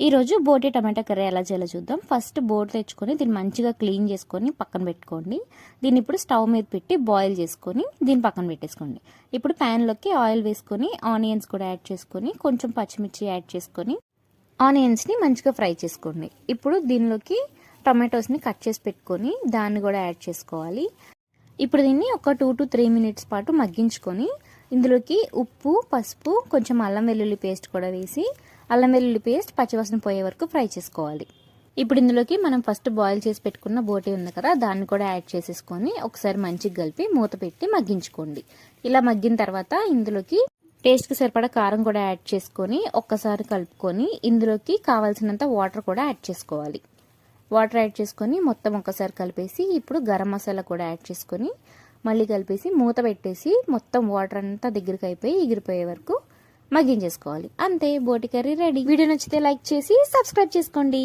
ఈరోజు బోటి టమాటా కర్రీ ఎలా చేయాలో చూద్దాం. ఫస్ట్ బోట్ తెచ్చుకొని దీన్ని మంచిగా క్లీన్ చేసుకొని పక్కన పెట్టుకోండి. దీన్ని ఇప్పుడు స్టవ్ మీద పెట్టి బాయిల్ చేసుకొని దీన్ని పక్కన పెట్టేసుకోండి. ఇప్పుడు ప్యాన్లోకి ఆయిల్ వేసుకొని ఆనియన్స్ కూడా యాడ్ చేసుకొని కొంచెం పచ్చిమిర్చి యాడ్ చేసుకొని ఆనియన్స్ని మంచిగా ఫ్రై చేసుకోండి. ఇప్పుడు దీనిలోకి టమాటోస్ని కట్ చేసి పెట్టుకొని దాన్ని కూడా యాడ్ చేసుకోవాలి. ఇప్పుడు దీన్ని ఒక 2 to 3 minutes పాటు మగ్గించుకొని ఇందులోకి ఉప్పు, పసుపు, కొంచెం అల్లం వెల్లుల్లి పేస్ట్ కూడా వేసి అల్లం వెల్లుల్లి పేస్ట్ పచ్చివాసన పోయే వరకు ఫ్రై చేసుకోవాలి. ఇప్పుడు ఇందులోకి మనం ఫస్ట్ బాయిల్ చేసి పెట్టుకున్న బోటి ఉంది కదా, దాన్ని కూడా యాడ్ చేసేసుకొని ఒకసారి మంచిగా కలిపి మూత పెట్టి మగ్గించుకోండి. ఇలా మగ్గిన తర్వాత ఇందులోకి టేస్ట్కి సరిపడా కారం కూడా యాడ్ చేసుకొని ఒక్కసారి కలుపుకొని ఇందులోకి కావాల్సినంత వాటర్ కూడా యాడ్ చేసుకోవాలి. వాటర్ యాడ్ చేసుకొని మొత్తం ఒకసారి కలిపేసి ఇప్పుడు గరం మసాలా కూడా యాడ్ చేసుకొని మళ్ళీ కలిపేసి మూత పెట్టేసి మొత్తం వాటర్ అంతా దగ్గరికి అయిపోయి ఎగిరిపోయే వరకు మగ్గించేసుకోవాలి. అంతే, బోటి కర్రీ రెడీ. వీడియో నచ్చితే లైక్ చేసి సబ్స్క్రైబ్ చేసుకోండి.